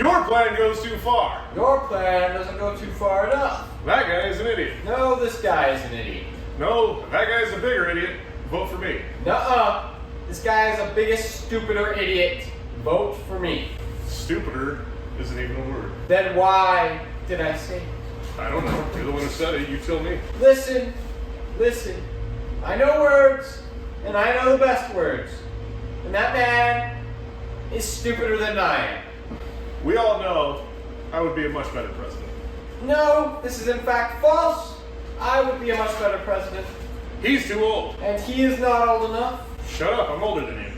Your plan goes too far. Your plan doesn't go too far enough. That guy is an idiot. No, this guy is an idiot. No, that guy is a bigger idiot. Vote for me. Nuh-uh. This guy is the biggest, stupider idiot. Vote for me. Stupider isn't even a word. Then why did I say it? I don't know. You're the one who said it. You tell me. Listen. I know words, and I know the best words. And that man is stupider than I am. We all know I would be a much better president. No, this is in fact false. I would be a much better president. He's too old. And he is not old enough. Shut up. I'm older than you.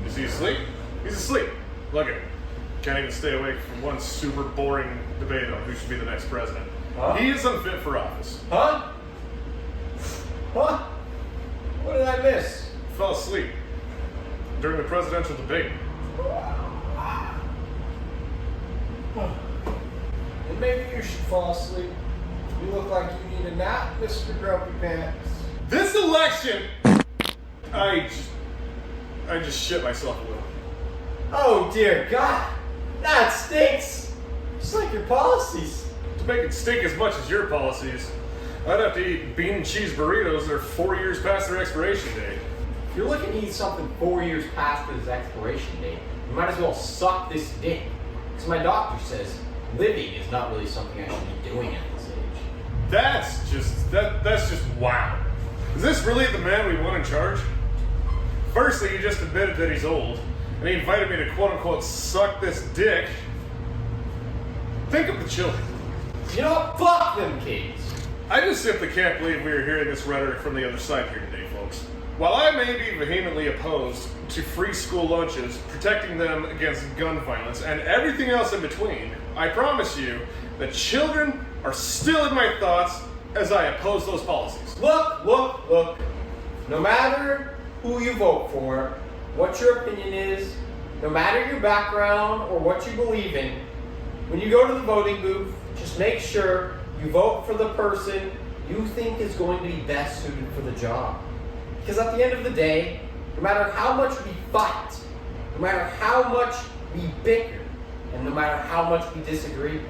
Is he asleep? He's asleep. Look at him. Can't even stay awake from one super boring debate on who should be the next president. Huh? He is unfit for office. Huh? What did I miss? Fell asleep during the presidential debate. And maybe you should fall asleep. You look like you need a nap, Mr. Grumpy Pants. This election, I just shit myself a little. Oh dear God, that stinks. Just like your policies. To make it stink as much as your policies, I'd have to eat bean and cheese burritos that are 4 years past their expiration date. If you're looking to eat something 4 years past its expiration date, you might as well suck this dick. Because my doctor says living is not really something I should be doing at this age. That's just wow. Is this really the man we want in charge? Firstly, he just admitted that he's old, and he invited me to quote-unquote suck this dick. Think of the children. You know what? Fuck them kids. I just simply can't believe we are hearing this rhetoric from the other side here today, folks. While I may be vehemently opposed to free school lunches, protecting them against gun violence, and everything else in between, I promise you that children are still in my thoughts as I oppose those policies. Look. No matter who you vote for, what your opinion is, no matter your background or what you believe in, when you go to the voting booth, just make sure you vote for the person you think is going to be best suited for the job. Because at the end of the day, no matter how much we fight, no matter how much we bicker, and no matter how much we disagree,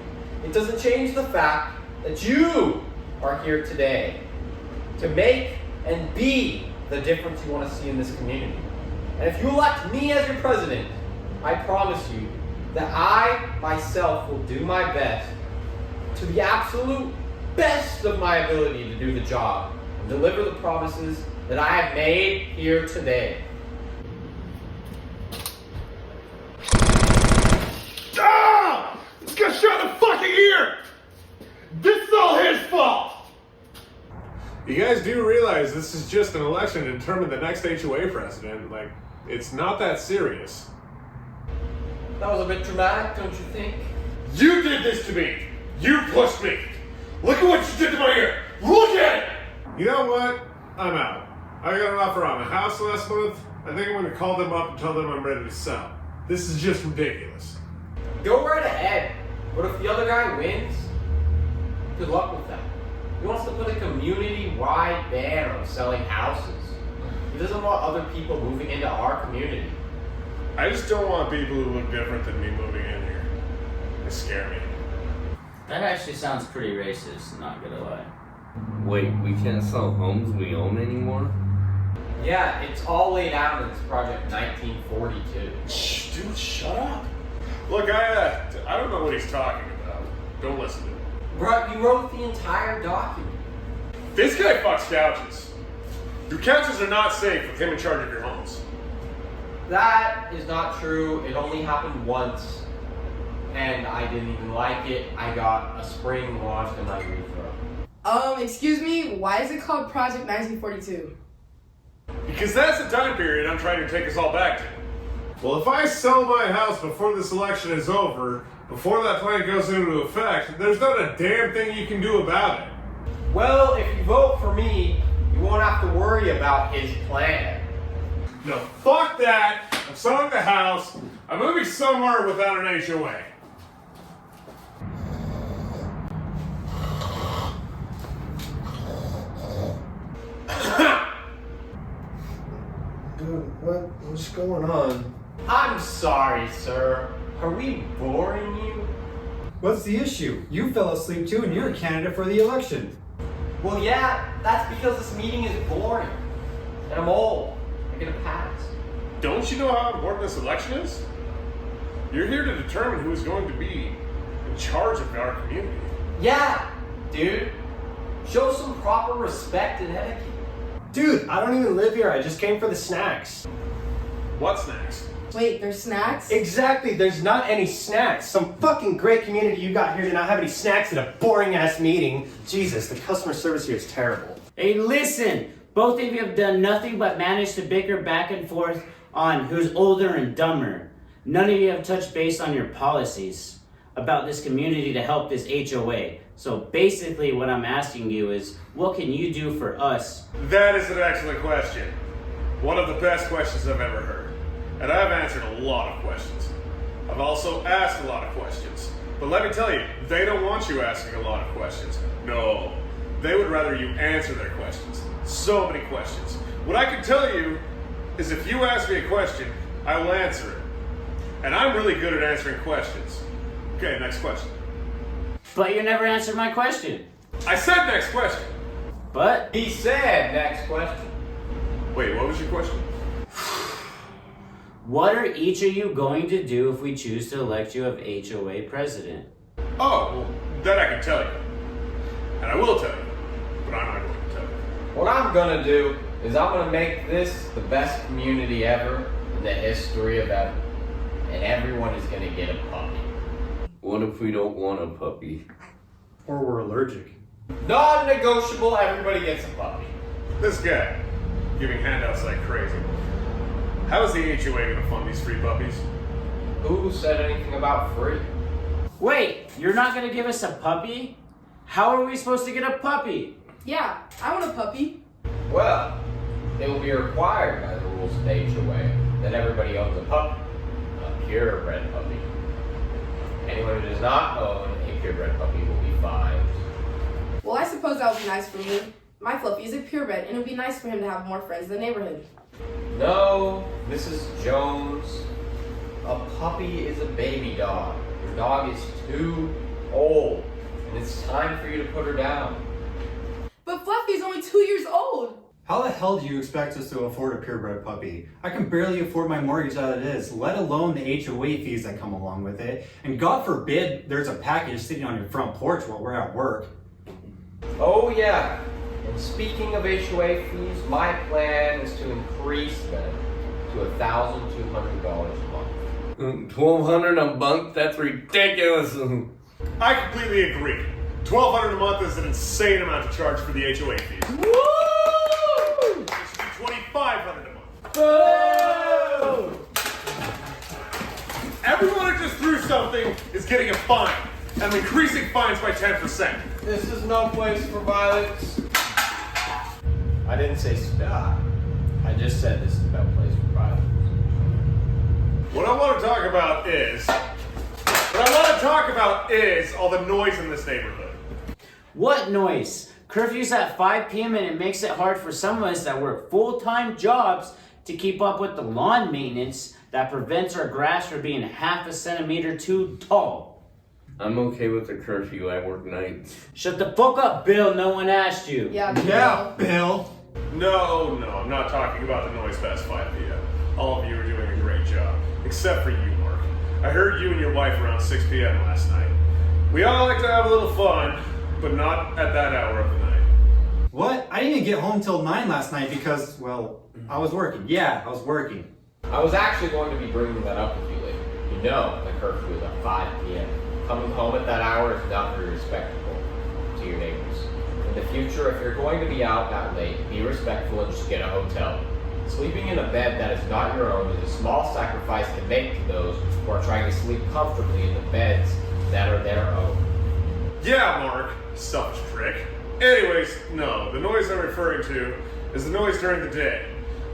it doesn't change the fact that you are here today to make and be the difference you want to see in this community. And if you elect me as your president, I promise you that I myself will do my best, to the absolute best of my ability, to do the job and deliver the promises that I have made here today. Ah! This guy shot the fucking ear! This is all his fault! You guys do realize this is just an election to determine the next HOA president. Like, it's not that serious. That was a bit dramatic, don't you think? You did this to me! You pushed me! Look at what you did to my ear! Look at it! You know what? I'm out. I got an offer on a house last month. I think I'm going to call them up and tell them I'm ready to sell. This is just ridiculous. Go right ahead. But if the other guy wins, good luck with that. He wants to put a community-wide ban on selling houses. He doesn't want other people moving into our community. I just don't want people who look different than me moving in here. They scare me. That actually sounds pretty racist, not gonna lie. Wait, we can't sell homes we own anymore? Yeah, it's all laid out in this project 1942. Shh, dude, shut up. Look, I don't know what he's talking about. Don't listen to him. Bro, you wrote the entire document. This guy fucks couches. Your couches are not safe with him in charge of your homes. That is not true. It only happened once. And I didn't even like it. I got a spring launched in my urethra. Excuse me, why is it called Project 1942? Because that's the time period I'm trying to take us all back to. Well, if I sell my house before this election is over, before that plan goes into effect, there's not a damn thing you can do about it. Well, if you vote for me, you won't have to worry about his plan. No, fuck that. I'm selling the house. I'm moving somewhere without an HOA. Dude, What's going on? I'm sorry, sir. Are we boring you? What's the issue? You fell asleep too and you're a candidate for the election. Well, yeah, that's because this meeting is boring. And I'm old. I get a pass. Don't you know how important this election is? You're here to determine who is going to be in charge of our community. Yeah, dude. Show some proper respect and etiquette. Dude, I don't even live here. I just came for the snacks. What snacks? Wait, there's snacks? Exactly, there's not any snacks. Some fucking great community you got here to not have any snacks at a boring ass meeting. Jesus, the customer service here is terrible. Hey, listen! Both of you have done nothing but manage to bicker back and forth on who's older and dumber. None of you have touched base on your policies about this community to help this HOA. So basically what I'm asking you is, what can you do for us? That is an excellent question. One of the best questions I've ever heard. And I've answered a lot of questions. I've also asked a lot of questions. But let me tell you, they don't want you asking a lot of questions. No, they would rather you answer their questions. So many questions. What I can tell you is if you ask me a question, I will answer it. And I'm really good at answering questions. Okay, next question. But you never answered my question. I said next question. But He said, next question. Wait, what was your question? what are each of you going to do if we choose to elect you as HOA president? Oh, well, that I can tell you. And I will tell you. But I'm not going to tell you. What I'm gonna do is I'm gonna make this the best community ever in the history of ever. And everyone is gonna get a puppy. What if we don't want a puppy? Or we're allergic. Non-negotiable, everybody gets a puppy. This guy, giving handouts like crazy. How is the HOA going to fund these free puppies? Who said anything about free? Wait, you're not gonna give us a puppy? How are we supposed to get a puppy? Yeah, I want a puppy. Well, it will be required by the rules of the HOA that everybody owns a puppy. A purebred puppy. Anyone who does not own a purebred puppy will be fined. Well, I suppose that would be nice for me. My Fluffy is a purebred, and it would be nice for him to have more friends in the neighborhood. No, Mrs. Jones. A puppy is a baby dog. Your dog is too old, and it's time for you to put her down. But Fluffy's only 2 years old. How the hell do you expect us to afford a purebred puppy? I can barely afford my mortgage as it is, let alone the HOA fees that come along with it. And God forbid there's a package sitting on your front porch while we're at work. Oh yeah, and speaking of HOA fees, my plan is to increase them to $1,200 a month. $1,200 a month? That's ridiculous. I completely agree. $1,200 a month is an insane amount to charge for the HOA fees. Woo! It should be $2,500 a month. Everyone who just threw something is getting a fine. And I'm increasing fines by 10%. This is no place for violence. I didn't say stop. I just said this is no place for violence. What I want to talk about is all the noise in this neighborhood. What noise? Curfew's at 5 p.m. and it makes it hard for some of us that work full-time jobs to keep up with the lawn maintenance that prevents our grass from being half a centimeter too tall. I'm okay with the curfew. I work nights. Shut the fuck up, Bill. No one asked you. Yeah, Bill. No, I'm not talking about the noise past 5 p.m. All of you are doing a great job, except for you, Mark. I heard you and your wife around 6 p.m. last night. We all like to have a little fun, but not at that hour of the night. What? I didn't even get home till 9 last night because, well, I was working. Yeah, I was working. I was actually going to be bringing that up with you later. You know the curfew is at 5 p.m. Coming home at that hour is not very respectable to your neighbors. In the future, if you're going to be out that late, be respectful and just get a hotel. Sleeping in a bed that is not your own is a small sacrifice to make to those who are trying to sleep comfortably in the beds that are their own. Yeah, Mark, selfish prick. Anyways, no, the noise I'm referring to is the noise during the day.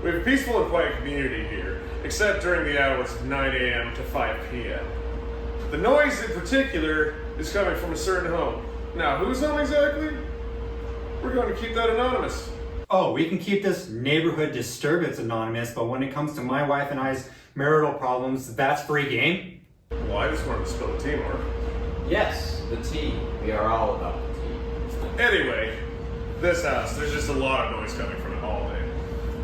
We have a peaceful and quiet community here, except during the hours of 9 a.m. to 5 p.m. The noise in particular is coming from a certain home. Now, whose home exactly? We're going to keep that anonymous. Oh, we can keep this neighborhood disturbance anonymous, but when it comes to my wife and I's marital problems, that's free game? Well, I just wanted to spill the tea, Mark. Yes, the tea. We are all about the tea. Anyway, this house, there's just a lot of noise coming from it all day.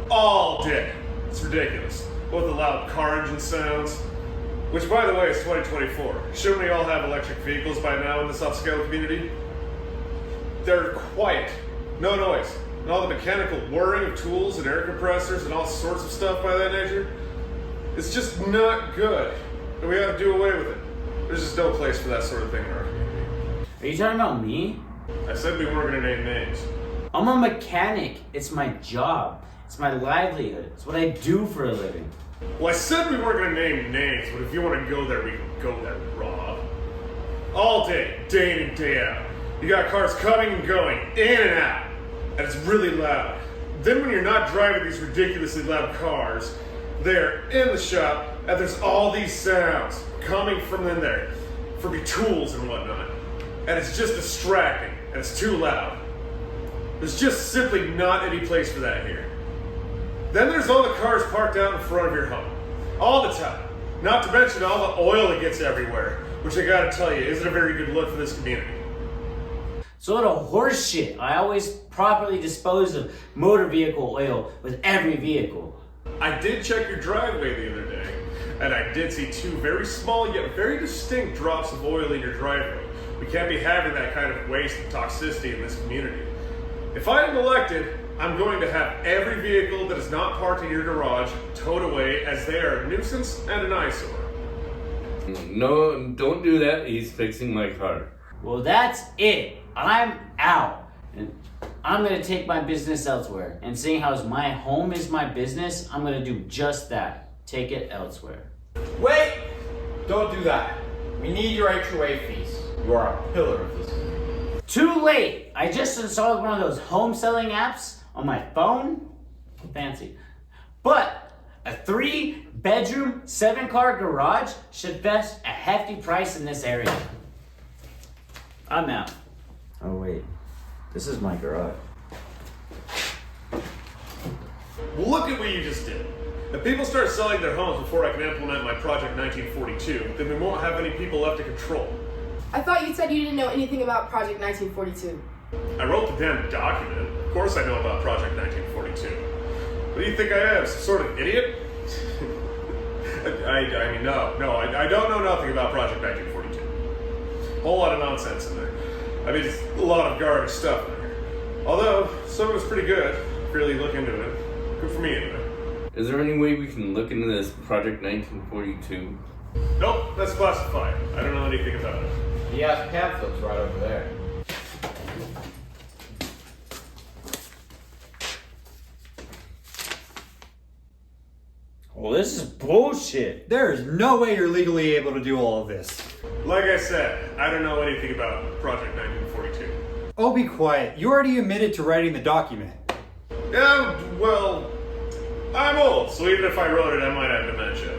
All day. It's ridiculous. Both the loud car engine sounds, which by the way is 2024. Shouldn't we all have electric vehicles by now in this upscale community? They're quiet. No noise. And all the mechanical whirring of tools and air compressors and all sorts of stuff by that nature. It's just not good. And we ought to do away with it. There's just no place for that sort of thing in our community. Are you talking about me? I said we weren't going to name names. I'm a mechanic. It's my job. It's my livelihood. It's what I do for a living. Well, I said we weren't going to name names, but if you want to go there, we can go there raw. All day, day in and day out. You got cars coming and going, in and out. And it's really loud. Then when you're not driving these ridiculously loud cars, they're in the shop, and there's all these sounds coming from in there, from your tools and whatnot. And it's just distracting, and it's too loud. There's just simply not any place for that here. Then there's all the cars parked out in front of your home. All the time. Not to mention all the oil that gets everywhere, which I gotta tell you, isn't a very good look for this community. So what a horse shit. I always properly dispose of motor vehicle oil with every vehicle. I did check your driveway the other day, and I did see two very small yet very distinct drops of oil in your driveway. We can't be having that kind of waste and toxicity in this community. If I am elected, I'm going to have every vehicle that is not parked in your garage towed away, as they are a nuisance and an eyesore. No, don't do that. He's fixing my car. Well, that's it. I'm out. And I'm going to take my business elsewhere. And seeing how my home is my business, I'm going to do just that. Take it elsewhere. Wait! Don't do that. We need your HOA fees. You are a pillar of this community. Too late! I just installed one of those home selling apps on my phone. Fancy. But a 3-bedroom, 7-car garage should fetch a hefty price in this area. I'm out. Oh wait, this is my garage. Well, look at what you just did. If people start selling their homes before I can implement my Project 1942, then we won't have any people left to control. I thought you said you didn't know anything about Project 1942. I wrote the damn document. Of course I know about Project 1942. What do you think I am, some sort of idiot? I don't know nothing about Project 1942. Whole lot of nonsense in there. I mean, it's a lot of garbage stuff in there. Although, some of it's pretty good. Really look into it. Good for me, anyway. Is there any way we can look into this Project 1942? Nope, that's classified. I don't know anything about it. He has pamphlets right over there. Well, this is bullshit. There is no way you're legally able to do all of this. Like I said, I don't know anything about Project 1942. Oh, be quiet. You already admitted to writing the document. Yeah, well, I'm old, so even if I wrote it, I might have dementia.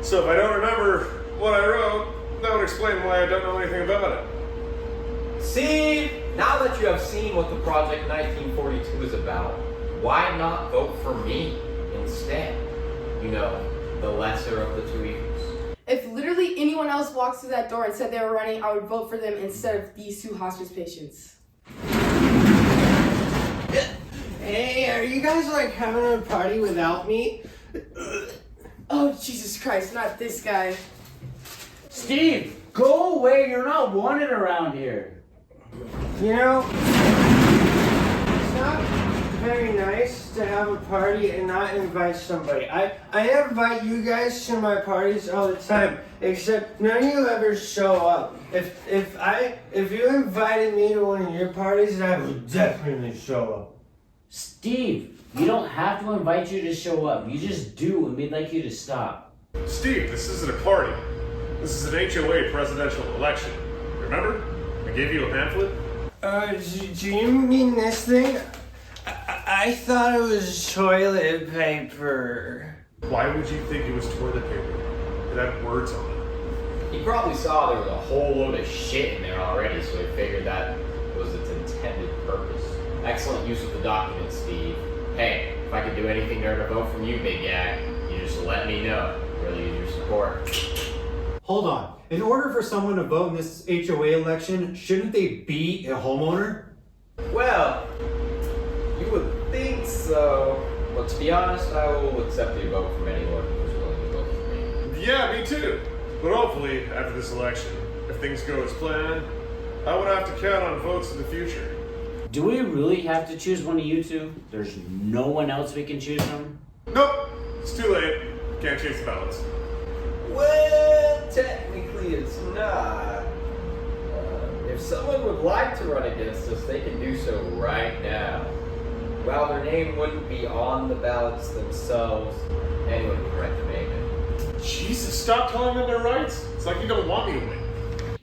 So if I don't remember what I wrote, that would explain why I don't know anything about it. See, now that you have seen what the Project 1942 is about, why not vote for me instead? You know, the lesser of the two evils. If literally anyone else walks through that door and said they were running, I would vote for them instead of these two hospice patients. Hey, are you guys like having a party without me? Oh, Jesus Christ, not this guy. Steve, go away. You're not wanted around here. You know, it's not very nice to have a party and not invite somebody. I invite you guys to my parties all the time, except none of you ever show up. If you invited me to one of your parties, I would definitely show up. Steve, we don't have to invite you to show up. You just do, and we'd like you to stop. Steve, this isn't a party. This is an HOA Presidential Election. Remember? I gave you a pamphlet? Do you mean this thing? I thought it was toilet paper. Why would you think it was toilet paper? It had words on it. He probably saw there was a whole load of shit in there already, so he figured that was its intended purpose. Excellent use of the document, Steve. Hey, if I could do anything to earn a vote from you, big guy, you just let me know. Really use your support. Hold on. In order for someone to vote in this HOA election, shouldn't they be a homeowner? Well, you would think so. But to be honest, I will accept a vote from anyone who's willing to vote for me. Yeah, me too. But hopefully, after this election, if things go as planned, I would have to count on votes in the future. Do we really have to choose one of you two? There's no one else we can choose from? Nope, it's too late. Can't change the balance. Well, technically it's not. If someone would like to run against us, they can do so right now. While their name wouldn't be on the ballots themselves, anyone can write the name in. Jesus, stop telling them their rights. It's like you don't want me to win.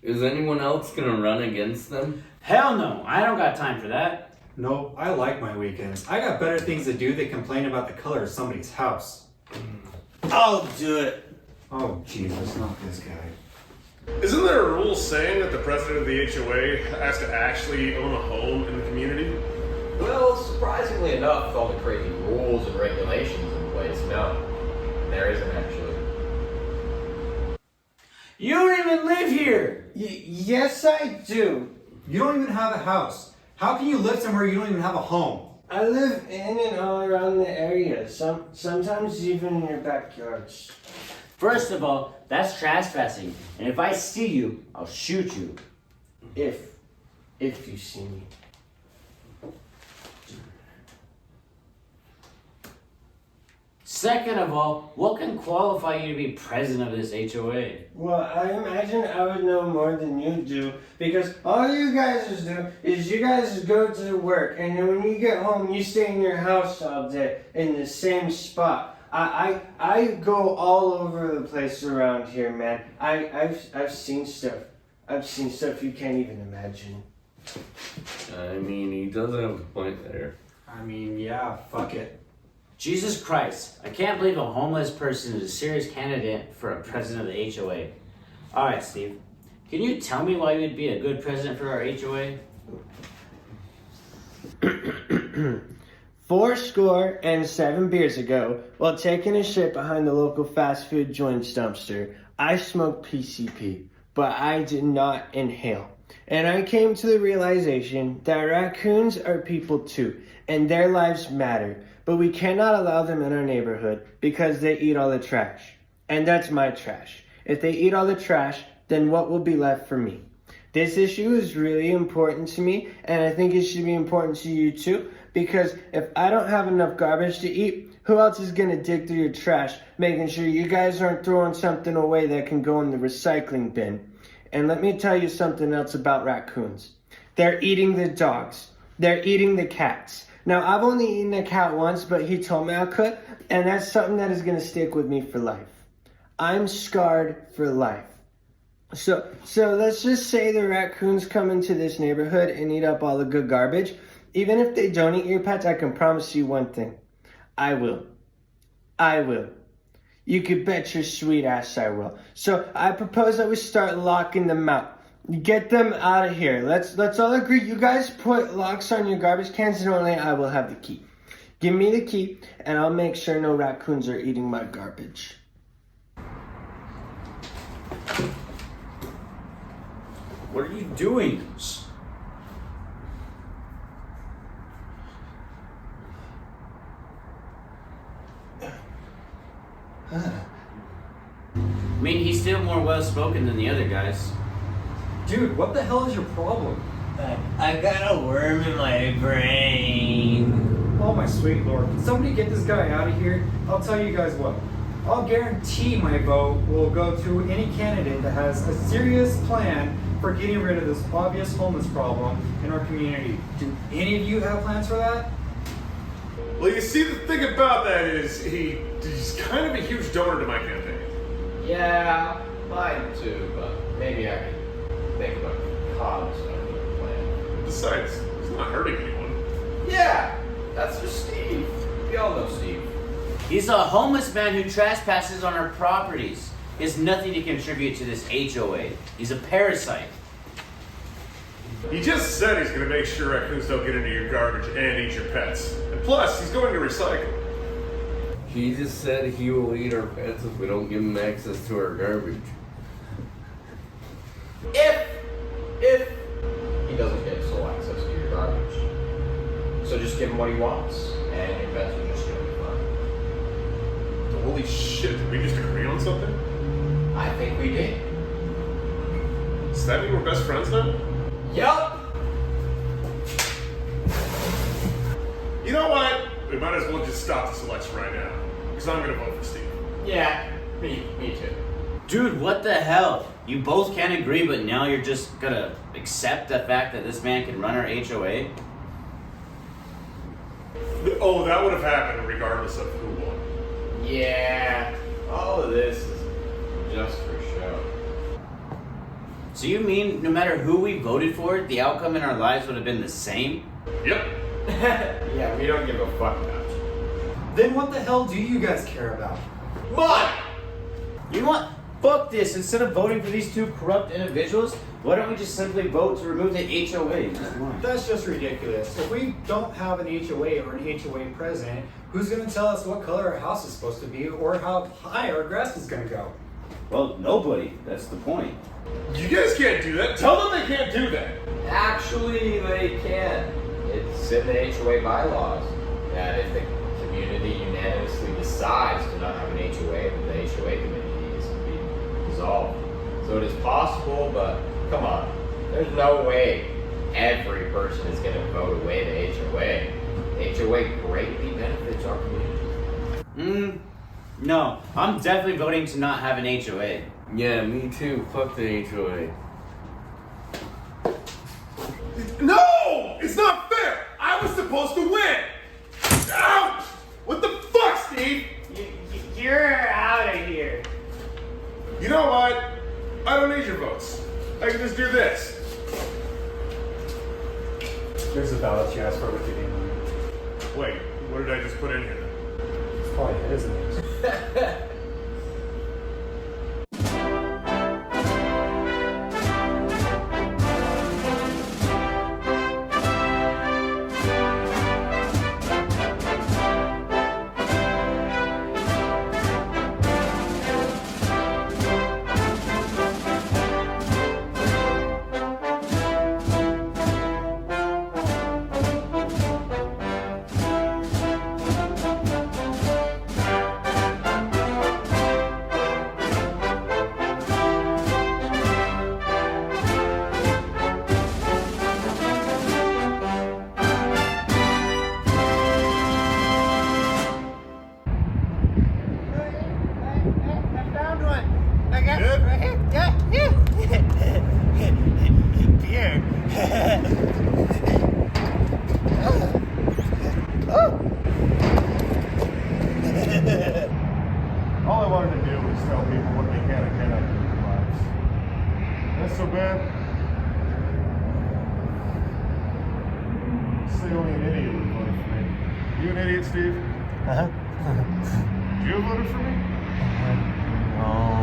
Is anyone else gonna run against them? Hell no, I don't got time for that. Nope, I like my weekends. I got better things to do than complain about the color of somebody's house. I'll do it. Oh, Jesus, not this guy. Isn't there a rule saying that the president of the HOA has to actually own a home in the community? Well, surprisingly enough, with all the crazy rules and regulations in place, no. There isn't actually. You don't even live here! Yes, I do. You don't even have a house. How can you live somewhere you don't even have a home? I live in and all around the area. Sometimes even in your backyards. First of all, that's trespassing, and if I see you, I'll shoot you. If you see me. Second of all, what can qualify you to be president of this HOA? Well, I imagine I would know more than you do, because all you guys do is you guys go to work, and then when you get home, you stay in your house all day in the same spot. I go all over the place around here, man. I've seen stuff. I've seen stuff you can't even imagine. I mean, he does have a point there. I mean, yeah, fuck it. Jesus Christ, I can't believe a homeless person is a serious candidate for a president of the HOA. Alright, Steve, can you tell me why you would be a good president for our HOA? 7 beers ago, while taking a shit behind the local fast food joint's dumpster, I smoked PCP, but I did not inhale. And I came to the realization that raccoons are people too, and their lives matter, but we cannot allow them in our neighborhood because they eat all the trash. And that's my trash. If they eat all the trash, then what will be left for me? This issue is really important to me, and I think it should be important to you too, because if I don't have enough garbage to eat, who else is gonna dig through your trash, making sure you guys aren't throwing something away that can go in the recycling bin? And let me tell you something else about raccoons. They're eating the dogs. They're eating the cats. Now, I've only eaten a cat once, but he told me I could, and that's something that is gonna stick with me for life. I'm scarred for life. So let's just say the raccoons come into this neighborhood and eat up all the good garbage. Even if they don't eat your pets, I can promise you one thing. I will. You could bet your sweet ass I will. So I propose that we start locking them out. Get them out of here. Let's all agree. You guys put locks on your garbage cans and only I will have the key. Give me the key and I'll make sure no raccoons are eating my garbage. What are you doing? I mean, he's still more well-spoken than the other guys. Dude, what the hell is your problem? I got a worm in my brain. Oh my sweet lord, can somebody get this guy out of here? I'll tell you guys what. I'll guarantee my vote will go to any candidate that has a serious plan for getting rid of this obvious homeless problem in our community. Do any of you have plans for that? Well, you see, the thing about that is he's kind of a huge donor to my campaign. Yeah, mine too, but maybe I could think about Cobb's plan. Besides, he's not hurting anyone. Yeah, that's just Steve. We all know Steve. He's a homeless man who trespasses on our properties. He has nothing to contribute to this HOA. He's a parasite. He just said he's gonna make sure raccoons don't get into your garbage and eat your pets. And plus, he's going to recycle. He just said he will eat our pets if we don't give him access to our garbage. If he doesn't get sole access to your garbage. So just give him what he wants, and your pets are just gonna be fine. Holy shit, did we just agree on something? I think we did. Does that mean we're best friends now? Yup! You know what? We might as well just stop this election right now. Because I'm gonna vote for Steve. Yeah, me too. Dude, what the hell? You both can't agree, but now you're just gonna accept the fact that this man can run our HOA? Oh, that would have happened regardless of who won. Yeah, all of this is just for show. So you mean no matter who we voted for, the outcome in our lives would have been the same? Yep. Yeah, we don't give a fuck about you. Then what the hell do you guys care about? Money! You know what? Fuck this. Instead of voting for these two corrupt individuals, why don't we just simply vote to remove the HOA? That's just ridiculous. If we don't have an HOA or an HOA president, who's going to tell us what color our house is supposed to be or how high our grass is going to go? Well, nobody. That's the point. You guys can't do that. Tell them they can't do that. Actually, they can. It's in the HOA bylaws that if the community unanimously decides to not have an HOA, then the HOA committee needs to be dissolved. So it is possible, but come on. There's no way every person is going to vote away the HOA. The HOA greatly benefits our community. No. I'm definitely voting to not have an HOA. Yeah, me too. Fuck the HOA. No! It's not fair! I was supposed to win! Ouch! What the fuck, Steve? You're out of here. You know what? I don't need your votes. I can just do this. There's the ballot you asked for with your name on it. Wait, what did I just put in here? It's probably his, isn't it? All I wanted to do was tell people what they can and cannot do in their lives. That's so bad. Say only an idiot would have voted for me. You an idiot, Steve? Uh-huh. You voted for me? No.